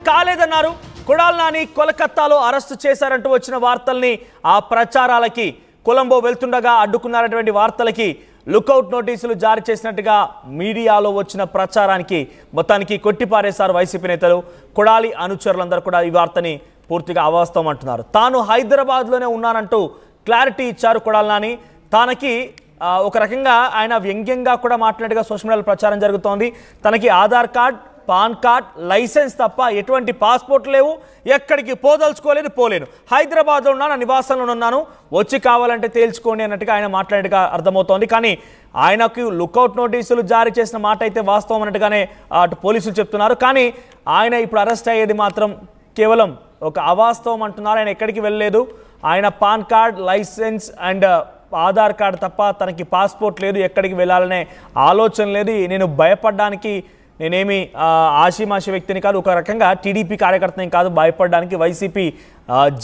కాలేదన్నారు. కొడాలి నాని కోల్కతాలో అరెస్ట్ చేశారంటూ వచ్చిన వార్తల్ని ఆ ప్రచారాలకి కొలంబో వెళ్తుండగా అడ్డుకున్నారటువంటి వార్తలకి లుకౌట్ నోటీసులు జారీ చేసినట్టుగా మీడియాలో వచ్చిన ప్రచారానికి మొత్తానికి కొట్టిపారేశారు వైసీపీ నేతలు. కొడాలి అనుచరులందరూ కూడా ఈ వార్తని పూర్తిగా అవాస్తవం అంటున్నారు. తాను హైదరాబాద్లోనే ఉన్నానంటూ క్లారిటీ ఇచ్చారు కొడాలి నాని. తనకి ఒక రకంగా ఆయన వ్యంగ్యంగా కూడా మాట్లాడిగా సోషల్ మీడియాలో ప్రచారం జరుగుతోంది. తనకి Aadhaar card, PAN card, licence తప్ప ఎటువంటి పాస్పోర్ట్ లేవు, ఎక్కడికి పోదలుచుకోలేదు, పోలేను, హైదరాబాద్లో ఉన్నా, నా నివాసంలో ఉన్నాను, వచ్చి కావాలంటే తేల్చుకోండి అన్నట్టుగా ఆయన మాట్లాడిగా అర్థమవుతోంది. కానీ ఆయనకు లుకౌట్ నోటీసులు జారీ చేసిన మాట అయితే వాస్తవం అన్నట్టుగానే అటు పోలీసులు చెప్తున్నారు. కానీ ఆయన ఇప్పుడు అరెస్ట్ అయ్యేది మాత్రం కేవలం ఒక అవాస్తవం అంటున్నారు. ఆయన ఎక్కడికి వెళ్ళలేదు. ఆయన PAN card, licence and Aadhaar card తప్ప తనకి పాస్పోర్ట్ లేదు, ఎక్కడికి వెళ్ళాలనే ఆలోచన లేదు. నేను భయపడడానికి నేనేమి ఆషిమాషి వ్యక్తిని కాదు, ఒక రకంగా టీడీపీ కార్యకర్తని కాదు భయపడడానికి, వైసీపీ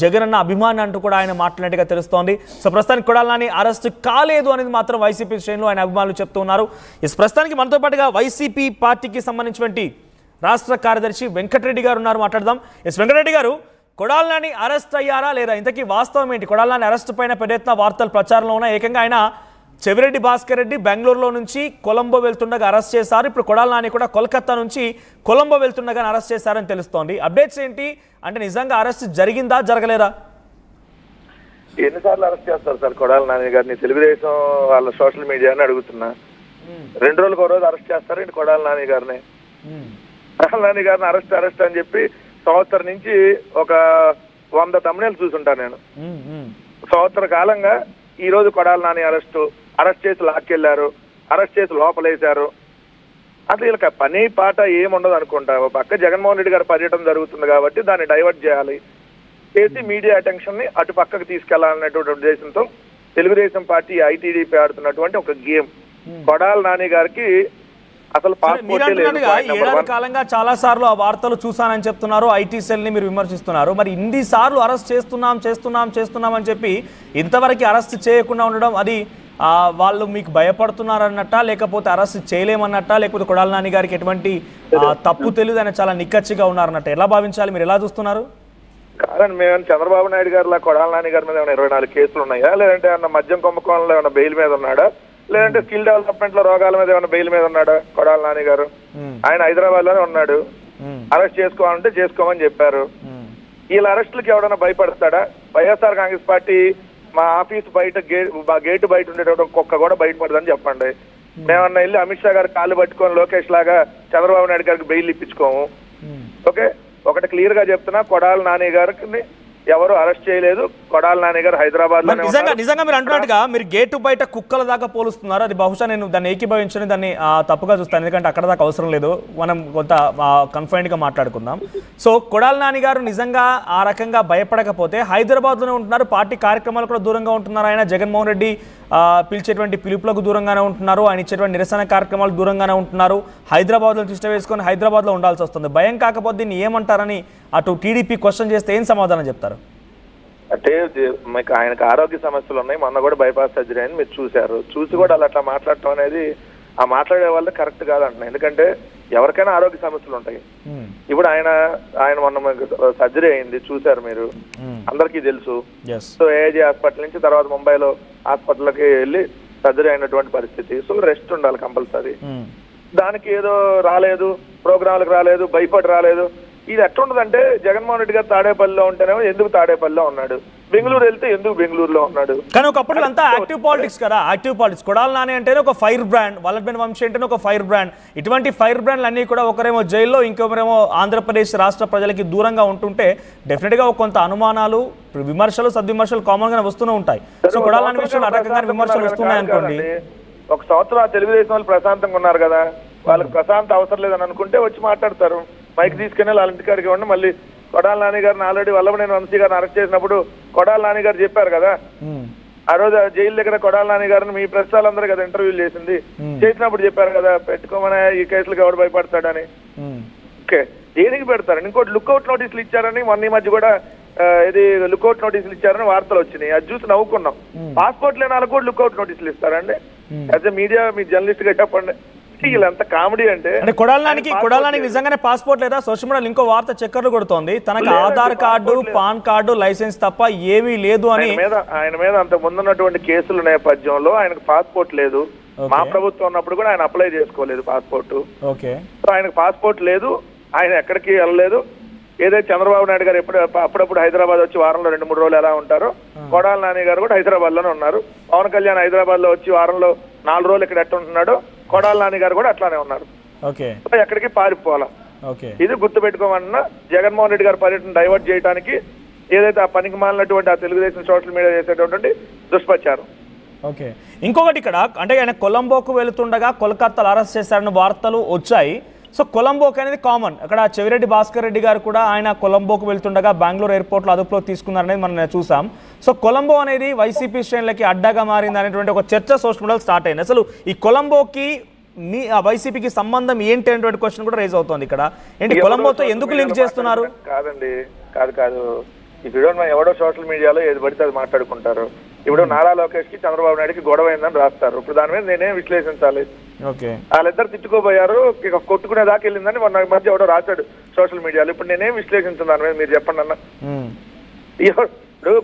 జగనన్న అభిమాని అంటూ కూడా ఆయన మాట్లాడినట్టుగా తెలుస్తోంది. సో ప్రస్తుతానికి కొడాలి నాని అరెస్ట్ కాలేదు అనేది మాత్రం వైసీపీ శ్రేణులు ఆయన అభిమానులు చెప్తూ ఉన్నారు. ప్రస్తుతానికి మనతో పాటుగా వైసీపీ పార్టీకి సంబంధించినటువంటి రాష్ట్ర కార్యదర్శి వెంకటరెడ్డి గారు ఉన్నారు, మాట్లాడదాం. వెంకటరెడ్డి గారు, కొడాలి నాని అరెస్ట్ అయ్యారా లేదా, ఇంతకీ వాస్తవం ఏంటి? కొడాలి నాని అరెస్ట్ పైన పెద్ద ఎత్తున వార్తలు ప్రచారంలో ఉన్నాయి. ఏకంగా ఆయన చెవిరెడ్డి భాస్కర్ రెడ్డి బెంగళూరులో నుంచి కొలంబో వెళ్తుండగా అరెస్ట్ చేశారు. ఇప్పుడు కొడాలి నాని కూడా కోల్కతా నుంచి కొలంబో వెళ్తుండగా అరెస్ట్ చేశారని తెలుస్తోంది. అప్డేట్స్ ఏంటి? అంటే నిజంగా అరెస్ట్ జరిగిందా, జరగలేదా? ఎన్నిసార్లు అరెస్ట్ చేస్తారు సార్ కొడాలి నాని గారిని? తెలుగుదేశం వాళ్ళ సోషల్ మీడియాని అడుగుతున్నా. 2 రోజులకు రోజు అరెస్ట్ చేస్తారు ఏంటి కొడాలి నాని గారిని? కొడాలి నాని గారిని అరెస్ట్ అని చెప్పి సంవత్సరం నుంచి ఒక 100 తమ్ముళ్ళు చూసుంటాను నేను. సంవత్సర కాలంగా ఈ రోజు కొడాలి నాని అరెస్ట్ చేసి లాక్కెళ్లారు, అరెస్ట్ చేసి లోపలేశారు. అసలు వీళ్ళకి పని పాట ఏముండదు అనుకుంటా. ఒక పక్క జగన్మోహన్ రెడ్డి గారి పర్యటన జరుగుతుంది కాబట్టి దాన్ని డైవర్ట్ చేయాలి, చేసి మీడియా అటెన్షన్ ని అటు పక్కకు తీసుకెళ్లాలనేటువంటి ఉద్దేశంతో తెలుగుదేశం పార్టీ ఐటీడీపీ ఆడుతున్నటువంటి ఒక గేమ్. కొడాలి నాని గారికి అసలు ఏడాది కాలంగా చాలా సార్లు ఆ వార్తలు చూసానని చెప్తున్నారు. ఐటీ సెల్ ని మీరు విమర్శిస్తున్నారు. మరి ఇన్ని సార్లు అరెస్ట్ చేస్తున్నాం అని చెప్పి ఇంతవరకు అరెస్ట్ చేయకుండా ఉండడం, అది వాళ్ళు మీకు భయపడుతున్నారన్నట్ట, లేకపోతే అరెస్ట్ చేయలేమన్నట్ట, లేకపోతే కొడాలి నాని గారికి ఎటువంటి తప్పు తెలియదు, ఆయన చాలా నిక్కచ్చిగా ఉన్నారన్నట్ట, ఎలా భావించాలి? మీరు ఎలా చూస్తున్నారు? కాదండి, మేము చంద్రబాబు నాయుడు గారిలా కొడాలి నాని గారి మీద ఏమైనా 24 కేసులు ఉన్నాయా? లేదంటే ఏమన్నా మద్యం కుంభకోణంలో ఏమైనా బెయిల్ మీద ఉన్నాడా? లేదంటే స్కిల్ డెవలప్మెంట్ లో రోగాల మీద ఏమైనా బెయిల్ మీద ఉన్నాడా కొడాలి నాని గారు? ఆయన హైదరాబాద్ లోనే ఉన్నాడు. అరెస్ట్ చేసుకోవాలంటే చేసుకోమని చెప్పారు. వీళ్ళ అరెస్టులకి ఎవడన్నా భయపడతాడా? వైఎస్ఆర్ కాంగ్రెస్ పార్టీ మా ఆఫీస్ బయట గేటు బయట ఉండేటప్పుడు కుక్క కూడా బయటపడదని చెప్పండి. మేమన్నా వెళ్ళి అమిత్ షా గారు కాళ్ళు పట్టుకొని లోకేష్ లాగా చంద్రబాబు నాయుడు గారికి బెయిల్ ఇప్పించుకోము. ఓకే, ఒకటి క్లియర్ గా చెప్తున్నా, కొడాలి నాని గారికి ఎవరు అరెస్ట్ చేయలేదు. కొడాలి నాని గారు హైదరాబాద్ లో నిజంగా మీరు అంటున్నట్టుగా మీరు గేటు బయట కుక్కల దాకా పోలుస్తున్నారు. అది బహుశా నేను దాన్ని ఏకీభవించని దాన్ని తప్పుగా చూస్తాను, ఎందుకంటే అక్కడ దాకా అవసరం లేదు, మనం కొంత కన్ఫైన్డ్ గా మాట్లాడుకుందాం. సో కొడాలి నాని గారు నిజంగా ఆ రకంగా భయపడకపోతే హైదరాబాద్ లోనే ఉంటున్నారు, పార్టీ కార్యక్రమాలు కూడా దూరంగా ఉంటున్నారు. ఆయన జగన్మోహన్ రెడ్డి పిలిచేటువంటి పిలుపులకు దూరంగానే ఉంటున్నారు, ఆయన ఇచ్చేటువంటి నిరసన కార్యక్రమాలు దూరంగానే ఉంటున్నారు. హైదరాబాద్ లో తిష్ట వేసుకొని హైదరాబాద్ లో ఉండాల్సి వస్తుంది. భయం కాకపోతే దీన్ని ఏమంటారని అటు టీడీపీ క్వశ్చన్ చేస్తే ఏం సమాధానం చెప్తారు? అంటే మీకు ఆయనకు ఆరోగ్య సమస్యలు ఉన్నాయి, మొన్న కూడా బైపాస్ సర్జరీ అని మీరు చూశారు. చూసి కూడా అలా అట్లా మాట్లాడటం అనేది ఆ మాట్లాడే వాళ్ళు కరెక్ట్ కాదంటున్నా. ఎందుకంటే ఎవరికైనా ఆరోగ్య సమస్యలు ఉంటాయి. ఇప్పుడు ఆయన మొన్న సర్జరీ అయింది, చూశారు మీరు, అందరికీ తెలుసు. సో ఏజీ హాస్పిటల్ నుంచి తర్వాత ముంబైలో హాస్పిటల్కి వెళ్ళి సర్జరీ అయినటువంటి పరిస్థితి. సో రెస్ట్ ఉండాలి కంపల్సరీ. దానికి ఏదో రాలేదు, ప్రోగ్రాంలకు రాలేదు, భయపడి రాలేదు. ఇది ఎట్లుంటదంటే జగన్మోహన్ రెడ్డి గారు తాడేపల్లిలో ఉంటేనేమో ఎందుకు తాడేపల్లిలో ఉన్నాడు, బెంగళూరు వెళ్తే ఎందుకు బెంగళూరులో ఉన్నాడు. కానీ ఒకప్పుడు అంతా యాక్టివ్ పాలిటిక్స్ కదా, యాక్టివ్ పాలిటిక్స్. కొడాలి నాని అంటేనే ఒక ఫైర్ బ్రాండ్, వల్లభనేని వంశీ అంటేనే ఒక ఫైర్ బ్రాండ్. ఇటువంటి ఫైర్ బ్రాండ్లు అన్నీ కూడా ఒకరేమో జైల్లో, ఇంకొకరేమో ఆంధ్రప్రదేశ్ రాష్ట్ర ప్రజలకి దూరంగా ఉంటుంటే డెఫినెట్ గా కొంత అనుమానాలు, విమర్శలు, సద్విమర్శలు కామన్ గానే వస్తూనే ఉంటాయి. సో కొడాలి నాని విషయంలో ఆ రకంగా విమర్శలు వస్తున్నాయి అనుకోండి. ఒక సంవత్సరం ఆ తెలుగుదేశం వాళ్ళు ప్రశాంతంగా ఉన్నారు కదా, వాళ్ళకి ప్రశాంత అవసరం లేదని అనుకుంటే వచ్చి మాట్లాడతారు. మైక్ తీసుకుని వాళ్ళ ఇంటికాడికి ఇవ్వండి. మళ్ళీ కొడాలి నాని గారిని ఆల్రెడీ వల్లభనేని వంశీ గారిని అరెస్ట్ చేసినప్పుడు కొడాలి నాని గారు చెప్పారు కదా, ఆ రోజు జైలు దగ్గర కొడాలి నాని గారిని మీ ప్రెస్ వాళ్ళందరూ కదా ఇంటర్వ్యూలు చేసినప్పుడు చెప్పారు కదా, పెట్టుకోమని ఈ కేసులకు ఎవరు భయపడతాడని. ఓకే, దేనికి పెడతారని? ఇంకోటి లుకౌట్ నోటీసులు ఇచ్చారని మొన్న ఈ మధ్య కూడా ఇది లుకౌట్ నోటీసులు ఇచ్చారని వార్తలు వచ్చినాయి. అది చూసి నవ్వుకున్నాం. పాస్పోర్ట్ లేని వాళ్ళకు కూడా లుకౌట్ నోటీసులు ఇస్తారండి? As a media, me journalist గా చెప్పండి, వీళ్ళంత కామెడీ అంటే కొడాలనానికి నిజంగానే పాస్పోర్ట్ లేదా? సోషల్ మీడియా ఇంకో వార్త చక్కర్లు కొడుతోంది, తనకు Aadhaar card, PAN card, licence తప్ప ఏమీ లేదు అని. ఆయన మీద అంత ముందున్నటువంటి కేసుల నేపథ్యంలో ఆయనకు పాస్పోర్ట్ లేదు. మా ప్రభుత్వం ఉన్నప్పుడు కూడా ఆయన అప్లై చేసుకోలేదు పాస్పోర్ట్. ఆయనకు పాస్పోర్ట్ లేదు, ఆయన ఎక్కడికి వెళ్ళలేదు. ఏదైతే చంద్రబాబు నాయుడు గారు అప్పుడప్పుడు హైదరాబాద్ వచ్చి వారంలో 2-3 రోజులు ఎలా ఉంటారో, కొడాల నాని గారు కూడా హైదరాబాద్ లోనే ఉన్నారు. పవన్ కళ్యాణ్ హైదరాబాద్ లో వచ్చి వారంలో 4 రోజులు ఇక్కడ ఎట్లా ఉంటున్నాడో, కొడాల నాని గారు కూడా అట్లానే ఉన్నారు. ఎక్కడికి పారిపోవాలా. ఇది గుర్తు పెట్టుకోమన్నా జగన్మోహన్ రెడ్డి గారి పర్యటన డైవర్ట్ చేయడానికి ఏదైతే ఆ పనికి మాలినటువంటి ఆ తెలుగుదేశం సోషల్ మీడియా చేసేటటువంటి దుష్ప్రచారం. ఇంకొకటి ఇక్కడ అంటే ఆయన కొలంబోకు వెళుతుండగా కోల్కతాలో అరెస్ట్ చేశారన్న వార్తలు వచ్చాయి. సో కొలంబోకి అనేది కామన్. అక్కడ చెవిరెడ్డి భాస్కర్ రెడ్డి గారు కూడా ఆయన కొలంబోకు వెళ్తుండగా బెంగళూరు ఎయిర్పోర్ట్లో అదుపులో తీసుకున్నారనేది మనం చూసాం. సో కొలంబో అనేది వైసీపీ శ్రేణులకి అడ్డాగా మారింది అనేటువంటి ఒక చర్చ సోషల్ మీడియాలో స్టార్ట్ అయింది. అసలు ఈ కొలంబోకి వైసీపీకి సంబంధం ఏంటి అనేటువంటి క్వశ్చన్ కూడా రేజ్ అవుతుంది. ఇక్కడ ఏంటి కొలంబోతో ఎందుకు లింక్ చేస్తున్నారు? కాదండి, కాదు. ఇప్పుడు ఎవడో సోషల్ మీడియాలో ఏది పడితే అది మాట్లాడుకుంటారు. ఇప్పుడు నారా లోకేష్ కి చంద్రబాబు నాయుడుకి గొడవ అయిందని రాస్తారు. ఇప్పుడు దాని మీద నేనేం విశ్లేషించాలి? వాళ్ళిద్దరు తిట్టుకోపోయారు, ఇక కొట్టుకునే దాకా వెళ్ళిందని మొన్న మధ్య ఎవడో రాశాడు సోషల్ మీడియాలో. ఇప్పుడు నేనేం విశ్లేషించాను దాని మీద, మీరు చెప్పండి అన్న. ఇప్పుడు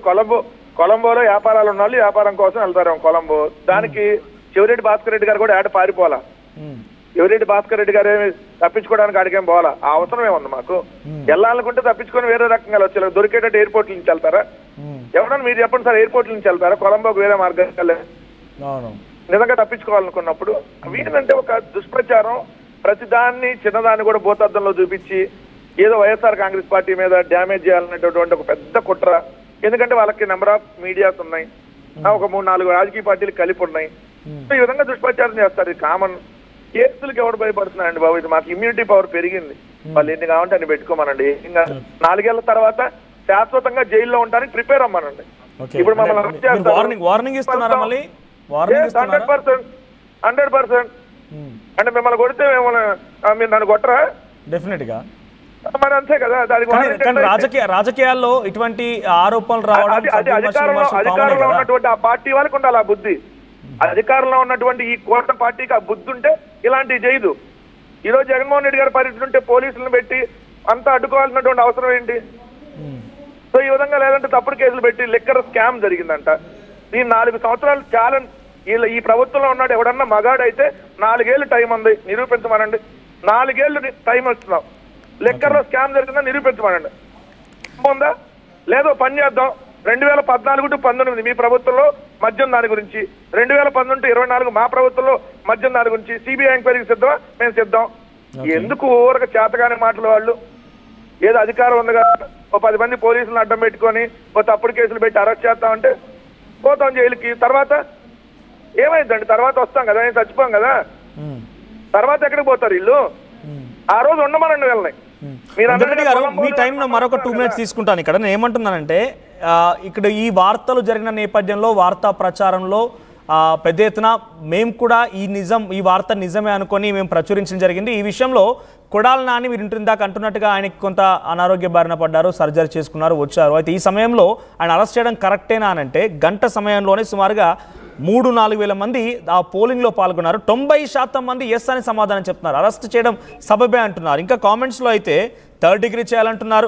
కొలంబోలో వ్యాపారాలు ఉన్న వాళ్ళు వ్యాపారం కోసం వెళ్తారు కొలంబో. దానికి చెవిరెడ్డి భాస్కర్ రెడ్డి గారు కూడా ఏట పారిపోవాలా? చెవిరెడ్డి భాస్కర్ రెడ్డి గారు తప్పించుకోవడానికి ఆడికేం పోవాలా? ఆ అవసరం ఏముంది మాకు? వెళ్ళాలనుకుంటే తప్పించుకొని వేరే రకంగా వచ్చి దొరికేటట్టు ఎయిర్పోర్ట్ నుంచి వెళ్తారా? ఎవడన్నా మీరు చెప్పండి సార్, ఎయిర్పోర్ట్ నుంచి వెళ్తారా? కొలంబోకి వేరే మార్గం నిజంగా తప్పించుకోవాలనుకున్నప్పుడు వీటినంటే ఒక దుష్ప్రచారం, ప్రతిదాన్ని చిన్నదాన్ని కూడా భూతద్దంలో చూపించి ఏదో వైఎస్ఆర్ కాంగ్రెస్ పార్టీ మీద డ్యామేజ్ చేయాలనేటటువంటి ఒక పెద్ద కుట్ర. ఎందుకంటే వాళ్ళకి నెంబర్ ఆఫ్ మీడియాస్ ఉన్నాయి, ఒక 3-4 రాజకీయ పార్టీలు కలిపి ఉన్నాయి. ఈ విధంగా దుష్ప్రచారం చేస్తారు. ఇది కామన్. కేసులకి ఎవరు భయపడుతున్నారండి బాబు? ఇది మాకు ఇమ్యూనిటీ పవర్ పెరిగింది. వాళ్ళు ఎన్ని కావాలంటే అన్ని పెట్టుకోమనండి. ఇంకా 4 ఏళ్ల తర్వాత శాశ్వతంగా జైల్లో ఉండడానికి ప్రిపేర్ అవ్వమనండి. ఇప్పుడు మమ్మల్ని వార్నింగ్ ఇస్తున్నారా? 100% అంటే మిమ్మల్ని కొడితే మీరు నన్ను కొట్టరా? డెఫినెట్ గా మరి అంతే కదా. దానికి రాజకీయాల్లో ఇటువంటి ఆరోపణలు రావడం, అధికారంలో ఉన్నటువంటి ఆ పార్టీ వాళ్ళకి ఉండాలి ఆ బుద్ధి. అధికారంలో ఉన్నటువంటి ఈ కోట పార్టీకి ఆ బుద్ధి ఉంటే ఇలాంటివి చేయదు. ఈ రోజు జగన్మోహన్ రెడ్డి గారి పర్యటన ఉంటే పోలీసులను పెట్టి అంతా అడ్డుకోవాల్సినటువంటి అవసరం ఏంటి? సో ఈ విధంగా లేదంటే తప్పుడు కేసులు పెట్టి లిక్కర్ స్కామ్ జరిగిందంట. ఈ 4 సంవత్సరాలు ఛాలెంజ్. ఈ ప్రభుత్వంలో ఉన్నాడు ఎవడన్నా మగాడైతే 4 ఏళ్ళు టైం ఉంది నిరూపించమనండి. 4 ఏళ్ళు టైం ఇస్తున్నాం. లిక్కర్ లో స్కామ్ జరిగిందా నిరూపించమనండి. ఉందా లేదో పని చేద్దాం. 2014-19 మీ ప్రభుత్వంలో మద్యం దాని గురించి, 2019-24 మా ప్రభుత్వంలో మద్యం దాని గురించి సిబిఐ ఎంక్వైరీకి సిద్ధమా? మేము సిద్ధం. ఎందుకు ఊరక చేతగానే మాటలు వాళ్ళు? ఏదో అధికారం ఉంది కదా, ఓ 10 మంది పోలీసులను అడ్డం పెట్టుకొని ఓ తప్పుడు కేసులు పెట్టి అరెస్ట్ చేస్తామంటే పోతాం జైలుకి. తర్వాత ఏమైందండి? తర్వాత వస్తాం కదా, ఏం చచ్చిపోం కదా. తర్వాత ఎక్కడికి పోతారు వీళ్ళు? ఆ రోజు ఉండమనండి వెళ్ళని. మీ టైంలో మరొక 2 మినిట్స్ తీసుకుంటాను. ఇక్కడ నేను ఏమంటున్నానంటే, ఇక్కడ ఈ వార్తలు జరిగిన నేపథ్యంలో వార్తా ప్రచారంలో పెద్ద ఎత్తున మేము కూడా ఈ వార్త నిజమే అనుకొని మేము ప్రచురించడం జరిగింది. ఈ విషయంలో కొడాల నాని మీరు ఇంటిదాకా అంటున్నట్టుగా ఆయనకి కొంత అనారోగ్య బారిన పడ్డారు, సర్జరీ చేసుకున్నారు, వచ్చారు. అయితే ఈ సమయంలో ఆయన అరెస్ట్ చేయడం కరెక్టేనా అనంటే గంట సమయంలోనే సుమారుగా 3-4 వేల మంది ఆ పోలింగ్లో పాల్గొన్నారు. 90% మంది ఎస్ అని సమాధానం చెప్తున్నారు. అరెస్ట్ చేయడం సబబే అంటున్నారు. ఇంకా కామెంట్స్లో అయితే 3rd డిగ్రీ చేయాలంటున్నారు.